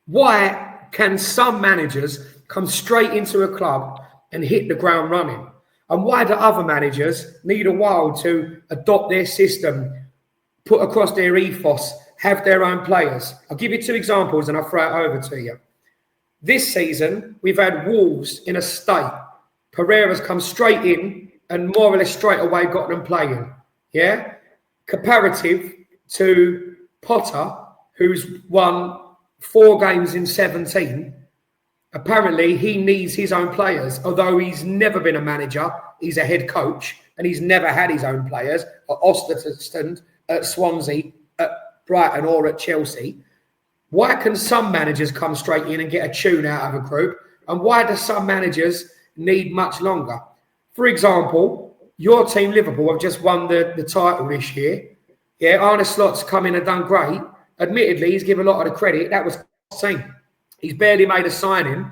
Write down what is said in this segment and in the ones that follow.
Why can some managers come straight into a club and hit the ground running? And why do other managers need a while to adopt their system, put across their ethos, have their own players? I'll give you 2 examples and I'll throw it over to you. This season, we've had Wolves in a state. Pereira's come straight in and more or less straight away got them playing. Yeah? Comparative to Potter, who's won 4 games in 17. Apparently, he needs his own players. Although he's never been a manager, he's a head coach, and he's never had his own players at Osterstund, at Swansea, at Brighton, or at Chelsea. Why can some managers come straight in and get a tune out of a group? And why do some managers need much longer? For example, your team, Liverpool, have just won the title this year. Yeah, Arne Slots come in and done great. Admittedly, he's given a lot of the credit. That was the team. He's barely made a signing.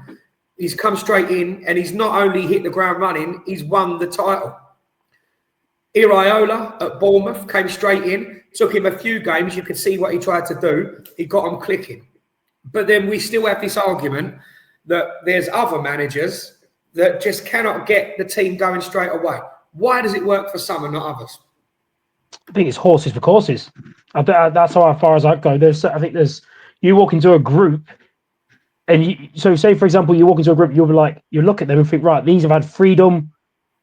He's come straight in and he's not only hit the ground running, he's won the title. Iraola at Bournemouth came straight in, took him a few games. You could see what he tried to do. He got them clicking. But then we still have this argument that there's other managers that just cannot get the team going straight away. Why does it work for some and not others? I think it's horses for courses. That's how far as I go. I think you walk into a group, and so say for example, you walk into a group, you'll be like, you look at them and think, right, these have had freedom,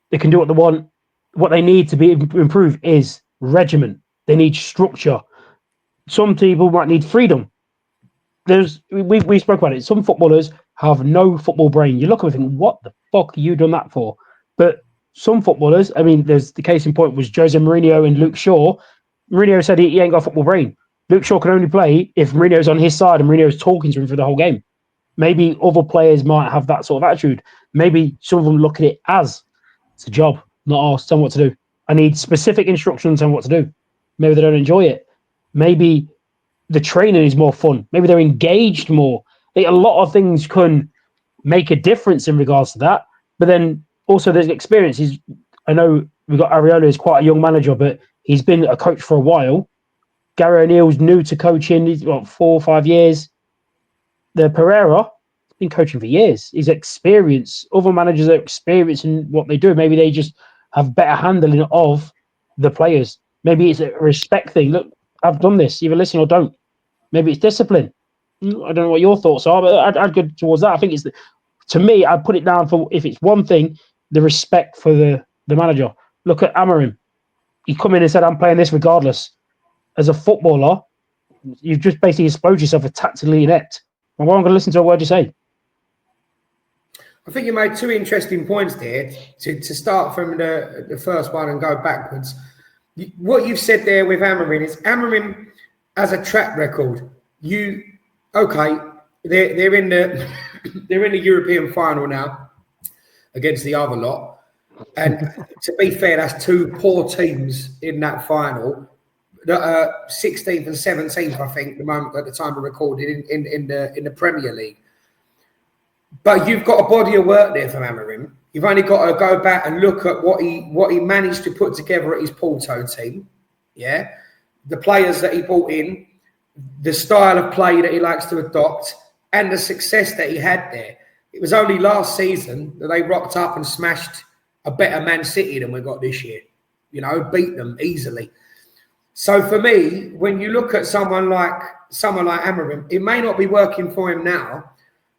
they can do what they want. What they need to be improve is regiment. They need structure. Some people might need freedom. We spoke about it. Some footballers have no football brain. You look at them and think, what the fuck are you done that for? But some footballers, I mean, there's the case in point was Jose Mourinho and Luke Shaw. Mourinho said he ain't got a football brain. Luke Shaw can only play if Mourinho's on his side and Mourinho's talking to him for the whole game. Maybe other players might have that sort of attitude. Maybe some of them look at it as it's a job, not asked, tell them what to do. I need specific instructions on what to do. Maybe they don't enjoy it. Maybe the training is more fun. Maybe they're engaged more. A lot of things can make a difference in regards to that. But then also there's experiences. I know we've got Areola is quite a young manager, but he's been a coach for a while. Gary O'Neill's new to coaching. He's got 4 or 5 years. The Pereira has been coaching for years. He's experienced. Other managers are experienced in what they do. Maybe they just have better handling of the players. Maybe it's a respect thing. Look, I've done this. Either listen or don't. Maybe it's discipline. I don't know what your thoughts are, but I'd go towards that. I think it's to me, I'd put it down for, if it's one thing, the respect for the manager. Look at Amorim. He come in and said, I'm playing this regardless. As a footballer, you've just basically exposed yourself as tactically inept. And why am I going to listen to a word you say? I think you made 2 interesting points there. To start from the first one and go backwards. What you've said there with Amorim is Amorim has a track record. They're in the European final now against the other lot. And to be fair, that's 2 poor teams in that final. 16th and 17th, I think, at the time of recording in the Premier League. But you've got a body of work there from Amorim. You've only got to go back and look at what he managed to put together at his Porto team. Yeah, the players that he brought in, the style of play that he likes to adopt, and the success that he had there. It was only last season that they rocked up and smashed a better Man City than we got this year. Beat them easily. So for me, when you look at someone like Amorim, it may not be working for him now,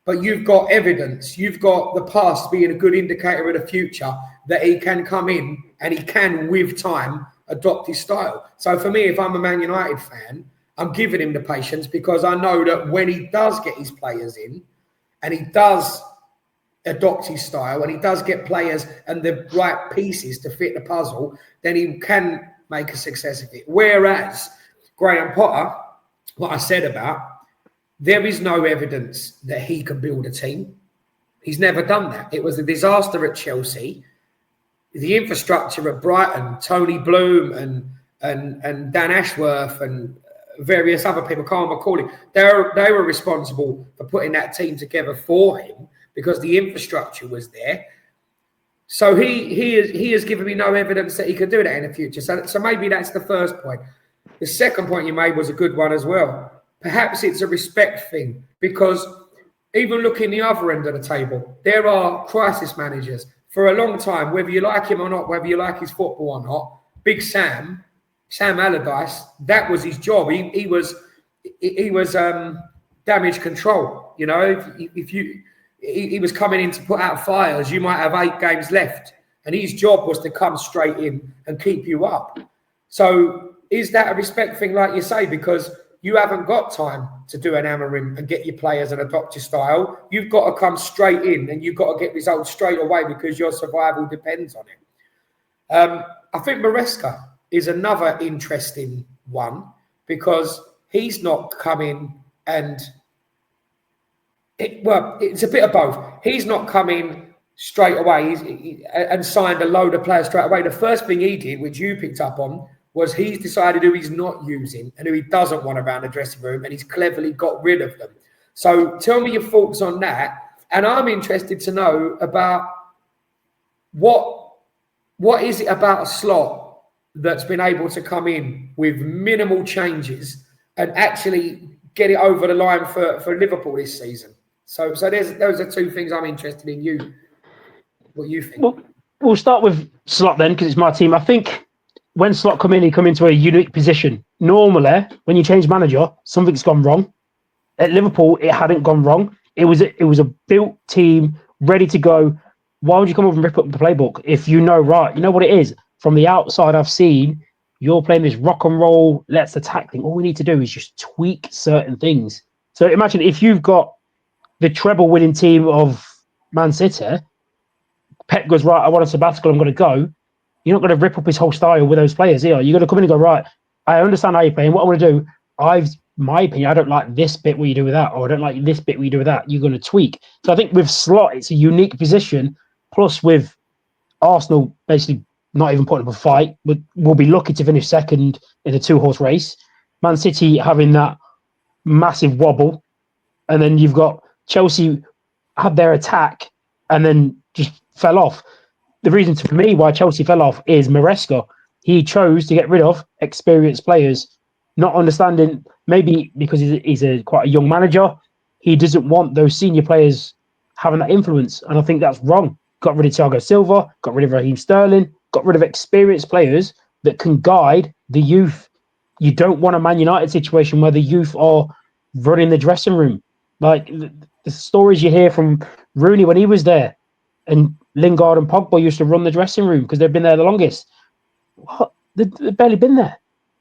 but you've got evidence. You've got the past being a good indicator of the future that he can come in and he can, with time, adopt his style. So for me, if I'm a Man United fan, I'm giving him the patience because I know that when he does get his players in and he does adopt his style and he does get players and the right pieces to fit the puzzle, then he can make a success of it. Whereas Graham Potter, what I said about, there is no evidence that he can build a team. He's never done that. It was a disaster at Chelsea. The infrastructure at Brighton, Tony Bloom and Dan Ashworth and various other people, Carl McCauley, they were responsible for putting that team together for him because the infrastructure was there. So he has given me no evidence that he could do that in the future. So maybe that's the first point. The second point you made was a good one as well. perhaps it's a respect thing, because even looking the other end of the table, there are crisis managers. For a long time, whether you like him or not, whether you like his football or not, Big Sam Allardyce, that was his job. He was damage control. You know, he was coming in to put out fires. You might have 8 games left, and his job was to come straight in and keep you up. So is that a respect thing, like you say? Because you haven't got time to do an Amorim and get your players and adopt your style. You've got to come straight in and you've got to get results straight away because your survival depends on it. I think Maresca is another interesting one because he's not coming and... it's a bit of both. He's not coming straight away and signed a load of players straight away. The first thing he did, which you picked up on, was he's decided who he's not using and who he doesn't want around the dressing room, and he's cleverly got rid of them. So tell me your thoughts on that. And I'm interested to know about what is it about a Slot that's been able to come in with minimal changes and actually get it over the line for Liverpool this season. So those are 2 things I'm interested in. What you think? Well, we'll start with Slot then, because it's my team. I think when Slot come in, he come into a unique position. Normally, when you change manager, something's gone wrong. At Liverpool, it hadn't gone wrong. It was a built team, ready to go. Why would you come over and rip up the playbook if you know what it is? From the outside, I've seen you're playing this rock and roll, let's attack thing. All we need to do is just tweak certain things. So imagine if you've got the treble winning team of Man City, Pep goes, right, I want a sabbatical, I'm going to go. You're not going to rip up his whole style with those players here. You're going to come in and go, right, I understand how you're playing. What I'm going to do, my opinion, I don't like this bit what you do with that, or I don't like this bit what you do with that. You're going to tweak. So I think with Slot, it's a unique position. Plus with Arsenal basically not even putting up a fight, we'll be lucky to finish second in a 2-horse race. Man City having that massive wobble. And then you've got Chelsea had their attack and then just fell off. The reason for me why Chelsea fell off is Maresca. He chose to get rid of experienced players, not understanding, maybe because he's quite a young manager, he doesn't want those senior players having that influence. And I think that's wrong. Got rid of Thiago Silva, got rid of Raheem Sterling, got rid of experienced players that can guide the youth. You don't want a Man United situation where the youth are running the dressing room. Like the stories you hear from Rooney when he was there, and Lingard and Pogba used to run the dressing room because they've been there the longest. What? They've barely been there.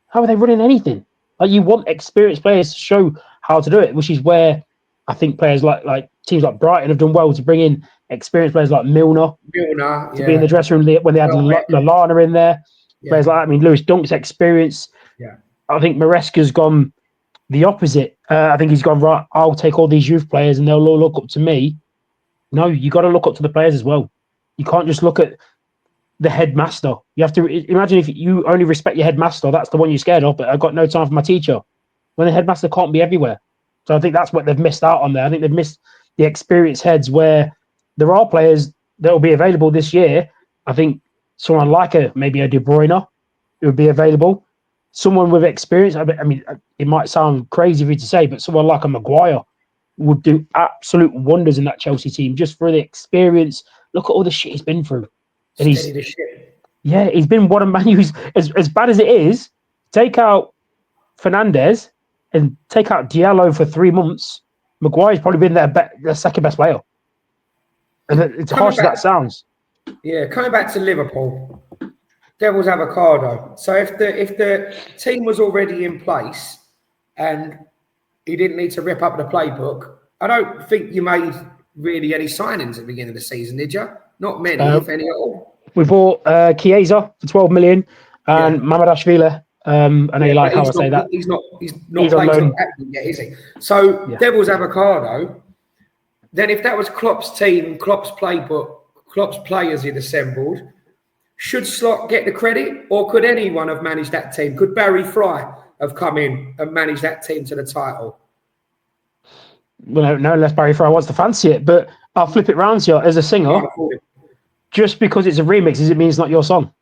How are they running anything? Like, you want experienced players to show how to do it, which is where I think players like teams like Brighton have done well to bring in experienced players like Milner to be in the dressing room when they had Lallana in there. Yeah. Players like that. I mean, Lewis Dunk's experience. Yeah. I think Maresca's gone the opposite. I think he's gone, right, I'll take all these youth players and they'll all look up to me. No, you got to look up to the players as well. You can't just look at the headmaster. You have to imagine if you only respect your headmaster, that's the one you're scared of, but I've got no time for my teacher. When the headmaster can't be everywhere. So I think that's what they've missed out on there. I think they've missed the experienced heads where there are players that will be available this year. I think someone like maybe a De Bruyne who would be available. Someone with experience. I mean, it might sound crazy for you to say, but someone like a Maguire would do absolute wonders in that Chelsea team just for the experience. Look at all the shit he's been through. And he's been one of Man U's, as bad as it is, take out Fernandes and take out Diallo for 3 months, Maguire's probably been their second best player. And it's harsh as that sounds. Yeah, coming back to Liverpool, Devil's avocado. So if the team was already in place and he didn't need to rip up the playbook, I don't think you made really any signings at the beginning of the season, did you? Not many, if any at all. We bought Chiesa for 12 million and Mamadashvili. I know you like how I say that. He's not playing yet, is he? So Devil's avocado. Then if that was Klopp's team, Klopp's playbook, Klopp's players he'd assembled, should Slot get the credit, or could anyone have managed that team? Could Barry Fry have come in and managed that team to the title? Well, no, unless Barry Fry wants to fancy it. But I'll flip it round to you. As a singer, just because it's a remix, does it mean it's not your song?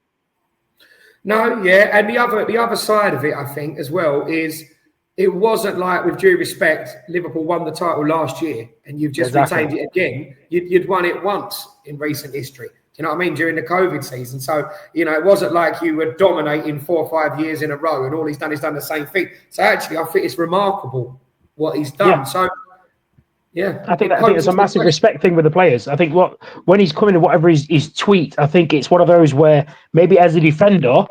No, yeah. And the other side of it, I think, as well, is It wasn't like, with due respect, Liverpool won the title last year and you've just retained it again. You'd won it once in recent history. Do you know what I mean? During the COVID season. So, it wasn't like you were dominating 4 or 5 years in a row and all he's done is done the same thing. So actually, I think it's remarkable what he's done. Yeah. So, yeah. I think it's a massive respect thing with the players. I think when he's coming to whatever his tweet, I think it's one of those where maybe as a defender,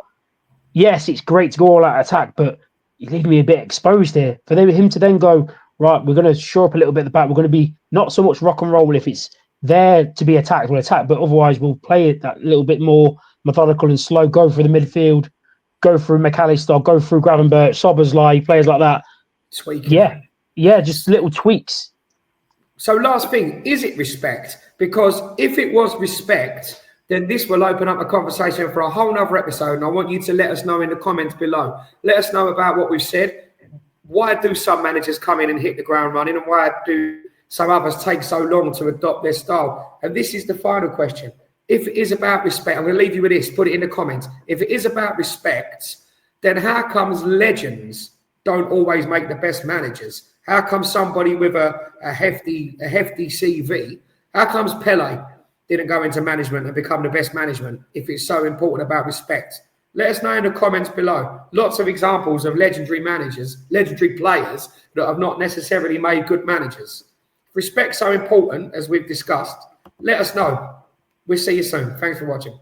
yes, it's great to go all out attack, but you're leaving me a bit exposed here. For him to then go, right, we're going to shore up a little bit at the back. We're going to be not so much rock and roll. If it's there to be attacked, we'll attack, but otherwise we'll play it that little bit more methodical and slow, go through the midfield, go through McAllister, go through Gravenberch, Szoboszlai, players like that. Tweaking. Yeah, just little tweaks. So last thing, is it respect? Because if it was respect, then this will open up a conversation for a whole nother episode. And I want you to let us know in the comments below. Let us know about what we've said. Why do some managers come in and hit the ground running? And why do some others take so long to adopt their style? And this is the final question. If it is about respect, I'm going to leave you with this. Put it in the comments. If it is about respect, then how comes legends don't always make the best managers? How comes somebody with a hefty CV, how comes Pele didn't go into management and become the best management if it's so important about respect? Let us know in the comments below. Lots of examples of legendary managers, legendary players that have not necessarily made good managers. If respect's so important, as we've discussed, let us know. We'll see you soon. Thanks for watching.